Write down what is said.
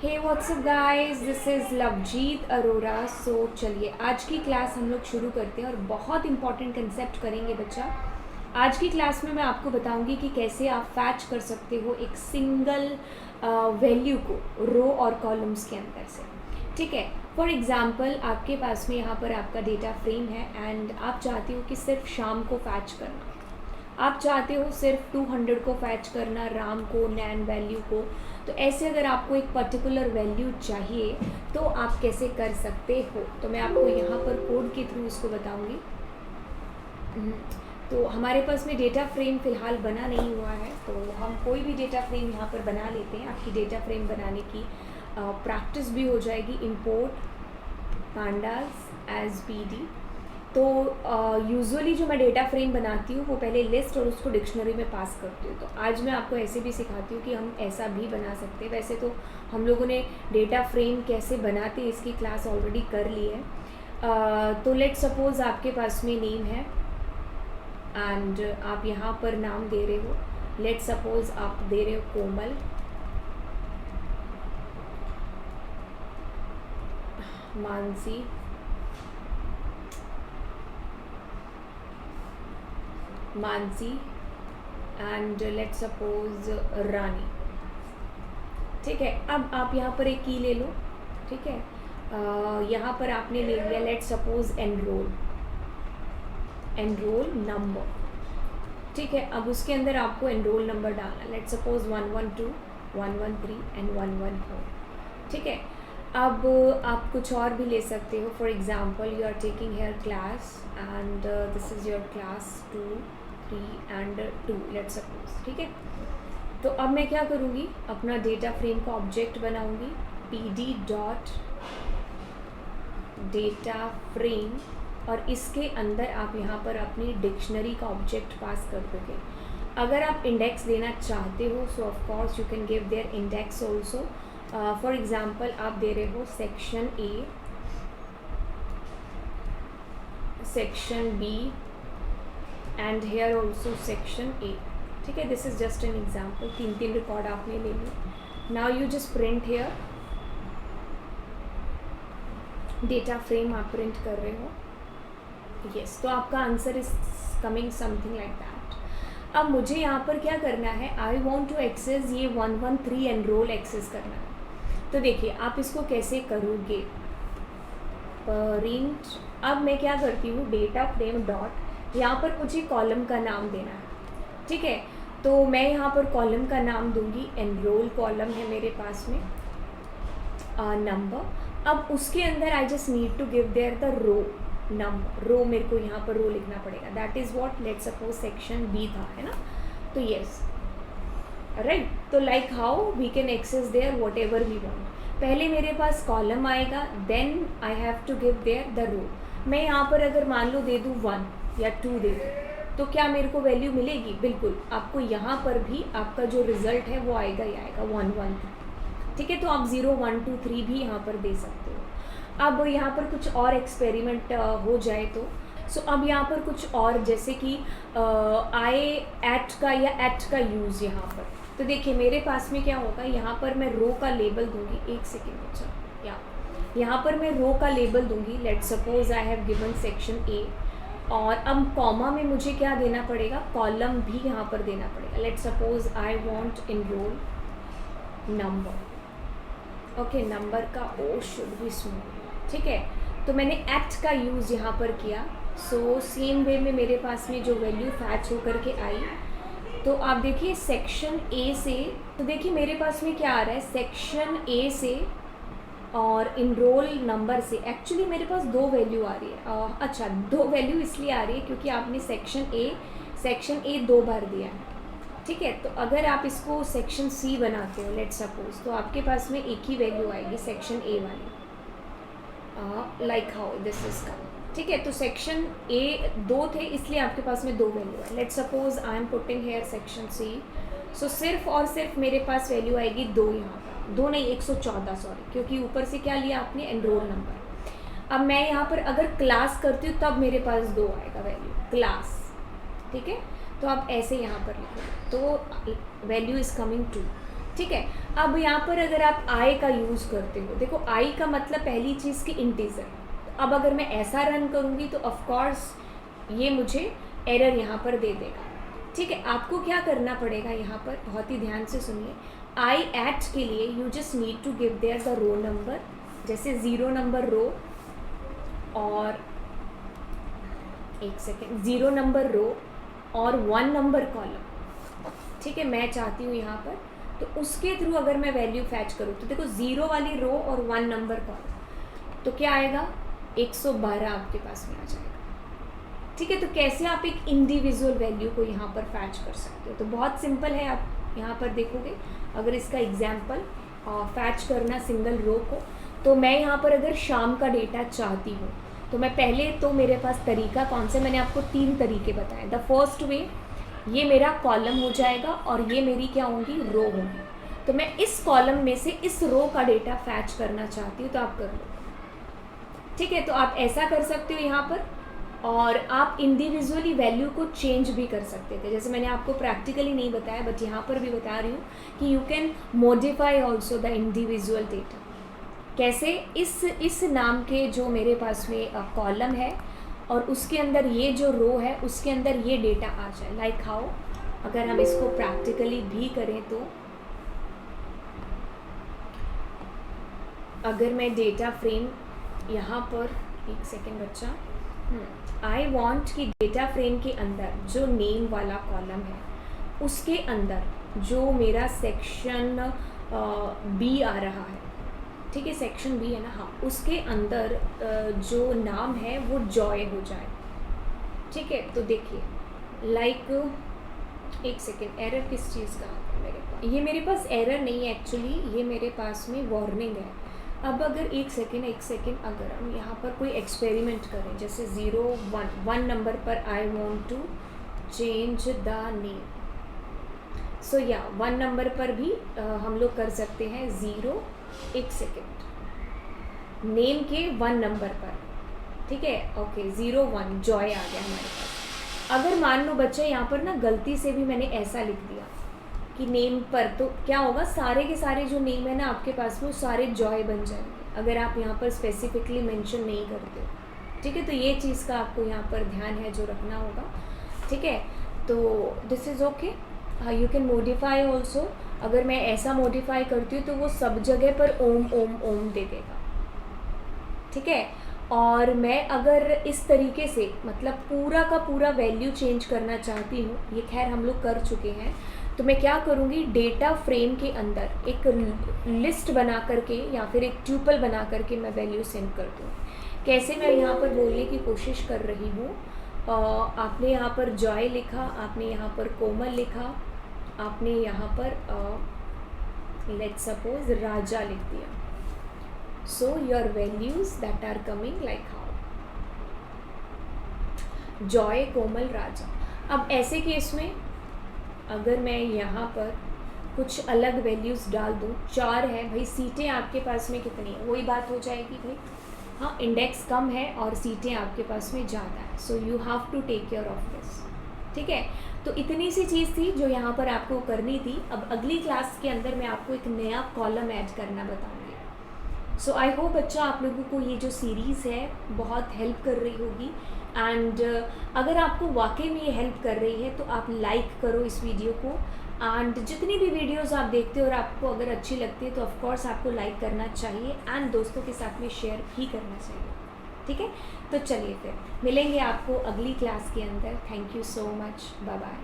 Hey whatsapp guys, this is Lovejeet Arora. So चलिए आज की क्लास हम लोग शुरू करते हैं और बहुत इंपॉर्टेंट कंसेप्ट करेंगे बच्चा। आज की क्लास में मैं आपको बताऊंगी कि कैसे आप फैच कर सकते हो एक सिंगल वैल्यू को रो और कॉलम्स के अंदर से। ठीक है, फॉर एग्ज़ाम्पल आपके पास में यहाँ पर आपका डेटा फ्रेम है एंड आप चाहते हो कि सिर्फ शाम को फैच करना, आप चाहते हो सिर्फ 200 को फैच करना, राम को, नैन वैल्यू को। तो ऐसे अगर आपको एक पर्टिकुलर वैल्यू चाहिए तो आप कैसे कर सकते हो, तो मैं आपको यहाँ पर कोड के थ्रू इसको बताऊँगी। तो हमारे पास में डेटा फ्रेम फ़िलहाल बना नहीं हुआ है, तो हम कोई भी डेटा फ्रेम यहाँ पर बना लेते हैं। आपकी डेटा फ्रेम बनाने की प्रैक्टिस भी हो जाएगी। Import pandas as pd। तो यूजुअली जो मैं डेटा फ्रेम बनाती हूँ वो पहले लिस्ट और उसको डिक्शनरी में पास करती हूँ। तो आज मैं आपको ऐसे भी सिखाती हूँ कि हम ऐसा भी बना सकते हैं। वैसे तो हम लोगों ने डेटा फ्रेम कैसे बनाते हैं इसकी क्लास ऑलरेडी कर ली है। तो लेट सपोज़ आपके पास में नेम है एंड आप यहाँ पर नाम दे रहे हो। लेट सपोज़ आप दे रहे हो कोमल, मानसी, एंड लेट सपोज रानी। ठीक है, अब आप यहाँ पर एक की ले लो। ठीक है, यहाँ पर आपने ले लिया लेट सपोज एनरोल नंबर। ठीक है, अब उसके अंदर आपको एनरोल नंबर डालना। Let suppose 112, 113 and 114। ठीक है, अब आप कुछ और भी ले सकते हो। For example you are taking here class and this is your class 2, 3 and 2 let suppose. ठीक है, तो अब मैं क्या करूँगी, अपना डेटा फ्रेम का ऑब्जेक्ट बनाऊँगी, pd डॉट डेटा फ्रेम, और इसके अंदर आप यहाँ पर अपनी डिक्शनरी का ऑब्जेक्ट पास कर दोगे। अगर आप इंडेक्स देना चाहते हो so of course you can give there index also. For example आप दे रहे हो section A, section B and here also section A. ठीक है, this is just an example. 3 record आपने ले लिए। Now you just print here, data frame आप प्रिंट कर रहे हो। यस, तो आपका answer is coming something like that. अब मुझे यहाँ पर क्या करना है, आई वॉन्ट टू एक्सेस ये 113 एनरोल एक्सेस करना है। तो देखिए आप इसको कैसे करोगे, प्रिंट। अब मैं क्या करती हूँ, डेटा फ्रेम डॉट, यहाँ पर मुझे कॉलम का नाम देना है। ठीक है, तो मैं यहाँ पर कॉलम का नाम दूंगी एनरोल कॉलम है मेरे पास में, नंबर। अब उसके अंदर I just need to give there the row number. Row मेरे को यहाँ पर रो लिखना पड़ेगा। That is what, let suppose section B था, है ना। तो यस, राइट। तो like how we can access there whatever we want. पहले मेरे पास कॉलम आएगा, then I have to give there the row. मैं यहाँ पर अगर मान लो दे दूँ 1 या 2 दे दूँ, तो क्या मेरे को वैल्यू मिलेगी? बिल्कुल, आपको यहाँ पर भी आपका जो रिजल्ट है वो आएगा ही आएगा 1 1 2। ठीक है, तो आप 0 1 2 3 भी यहाँ पर दे सकते हो। अब यहाँ पर कुछ और एक्सपेरिमेंट हो जाए तो अब यहाँ पर कुछ और, जैसे कि आई एट का या एट का यूज़ यहाँ पर। तो देखिए मेरे पास में क्या होगा, यहाँ पर मैं रो का लेबल दूंगी। एक सेकेंड बच्चा, यहाँ पर मैं रो का लेबल दूंगी। Late suppose I have given section A, और अब कॉमा में मुझे क्या देना पड़ेगा, कॉलम भी यहाँ पर देना पड़ेगा। Late suppose I want enrol number. Okay, number का ओ शुड बी स्मॉल। ठीक है, तो मैंने एट का यूज़ यहाँ पर किया। सो सेम वे में मेरे पास में जो वैल्यू फैच होकर के आई, तो आप देखिए सेक्शन ए से, तो देखिए मेरे पास में क्या आ रहा है, सेक्शन ए से और इनरोल नंबर से। एक्चुअली मेरे पास 2 वैल्यू आ रही है। अच्छा, 2 वैल्यू इसलिए आ रही है क्योंकि आपने सेक्शन ए 2 बार दिया है। ठीक है, तो अगर आप इसको सेक्शन सी बनाते हो लेट सपोज, तो आपके पास में एक ही वैल्यू आएगी सेक्शन ए वाली, like how this is come. ठीक है, तो सेक्शन ए 2 थे इसलिए आपके पास में 2 वैल्यू है। Let suppose I am putting here section C, so सिर्फ और सिर्फ मेरे पास वैल्यू आएगी 2 यहाँ पर, 2 नहीं 114, सॉरी, क्योंकि ऊपर से क्या लिया आपने, एनरोल नंबर। अब मैं यहाँ पर अगर क्लास करती हूँ तब मेरे पास 2 आएगा वैल्यू, क्लास। ठीक है, तो आप ऐसे यहाँ पर लिखो, तो वैल्यू इज़ कमिंग 2। ठीक है। अब यहाँ पर अगर आप आई का यूज़ करते हो, देखो आई का मतलब पहली चीज़ की इंटीजर। अब अगर मैं ऐसा रन करूँगी तो ऑफ कोर्स ये मुझे एरर यहाँ पर दे देगा। ठीक है, आपको क्या करना पड़ेगा यहाँ पर, बहुत ही ध्यान से सुनिए। आई एट के लिए you just need to give there the row number, जैसे 0 नंबर रो और 1 सेकेंड 0 नंबर रो और 1 नंबर कॉलम। ठीक है, मैं चाहती हूँ यहाँ पर, तो उसके थ्रू अगर मैं वैल्यू फैच करूँ तो देखो 0 वाली रो और 1 नंबर कॉलम, तो क्या आएगा 112 आपके पास में आ जाएगा। ठीक है, तो कैसे आप एक इंडिविजुअल वैल्यू को यहाँ पर फैच कर सकते हो, तो बहुत सिंपल है। आप यहाँ पर देखोगे अगर इसका एग्जाम्पल फैच करना सिंगल रो को, तो मैं यहाँ पर अगर शाम का डेटा चाहती हूँ तो मैं पहले, तो मेरे पास तरीका कौन से, मैंने आपको 3 तरीके बताए। द फर्स्ट वे, ये मेरा कॉलम हो जाएगा और ये मेरी क्या होंगी, रो होंगी। तो मैं इस कॉलम में से इस रो का डेटा फैच करना चाहती हूँ तो आप कर लो। ठीक है, तो आप ऐसा कर सकते हो यहाँ पर, और आप इंडिविजुअली वैल्यू को चेंज भी कर सकते थे, जैसे मैंने आपको प्रैक्टिकली नहीं बताया बट यहाँ पर भी बता रही हूँ कि you can modify also the individual data. कैसे, इस नाम के जो मेरे पास में कॉलम है और उसके अंदर ये जो रो है उसके अंदर ये डेटा आ जाए। लाइक हाउ, अगर हम इसको प्रैक्टिकली भी करें तो अगर मैं डेटा फ्रेम यहाँ पर, 1 सेकेंड बच्चा, आई वॉन्ट कि डेटा फ्रेम के अंदर जो नेम वाला कॉलम है उसके अंदर जो मेरा सेक्शन बी आ रहा है, ठीक है, सेक्शन बी है ना, हाँ, उसके अंदर जो नाम है वो जॉय हो जाए। ठीक है, तो देखिए लाइक 1 सेकेंड, एरर किस चीज़ का है मेरे पास, ये मेरे पास एरर नहीं है एक्चुअली, ये मेरे पास में वार्निंग है। अब अगर 1 सेकेंड अगर हम यहाँ पर कोई एक्सपेरिमेंट करें, जैसे 0 1 नंबर पर I want to change the name, so या 1 नंबर पर भी हम लोग कर सकते हैं 0 1 सेकेंड नेम के 1 नंबर पर। ठीक है, ओके 0 1 जॉय आ गया हमारे पास। अगर मान लो बच्चे यहाँ पर ना गलती से भी मैंने ऐसा लिख दिया कि नेम पर, तो क्या होगा, सारे के सारे जो नेम है ना आपके पास में वो सारे जॉय बन जाएंगे अगर आप यहाँ पर स्पेसिफिकली मेंशन नहीं करते। ठीक है, तो ये चीज़ का आपको यहाँ पर ध्यान है जो रखना होगा। ठीक है, तो this is okay, you can modify also. अगर मैं ऐसा मॉडिफाई करती हूँ तो वो सब जगह पर ओम ओम ओम दे देगा। ठीक है, और मैं अगर इस तरीके से मतलब पूरा का पूरा वैल्यू चेंज करना चाहती हूँ, ये खैर हम लोग कर चुके हैं, तो मैं क्या करूँगी, डेटा फ्रेम के अंदर एक लिस्ट बना करके या फिर एक ट्यूपल बना करके मैं वैल्यू सेंड कर दूँ। कैसे, मैं यहाँ पर बोलने की कोशिश कर रही हूँ, आपने यहाँ पर जॉय लिखा, आपने यहाँ पर कोमल लिखा, आपने यहाँ पर लेट्स सपोज राजा लिख दिया। So your values that are coming like how, Joy Komal Raja. अब ऐसे केस में अगर मैं यहाँ पर कुछ अलग वैल्यूज़ डाल दूँ, 4 है भाई, सीटें आपके पास में कितनी है, वही बात हो जाएगी भाई, हाँ इंडेक्स कम है और सीटें आपके पास में ज़्यादा है, so you have to take care of this. ठीक है, तो इतनी सी चीज़ थी जो यहाँ पर आपको करनी थी। अब अगली क्लास के अंदर मैं आपको एक नया कॉलम ऐड करना बताऊँगी। सो आई होप बच्चा आप लोगों को ये जो सीरीज़ है बहुत हेल्प कर रही होगी, एंड अगर आपको वाकई में ये हेल्प कर रही है तो आप लाइक करो इस वीडियो को, एंड जितनी भी वीडियोस आप देखते हो और आपको अगर अच्छी लगती है तो ऑफ कोर्स आपको लाइक करना चाहिए एंड दोस्तों के साथ में शेयर भी करना चाहिए। ठीक है, तो चलिए फिर मिलेंगे आपको अगली क्लास के अंदर। Thank you so much, bye bye.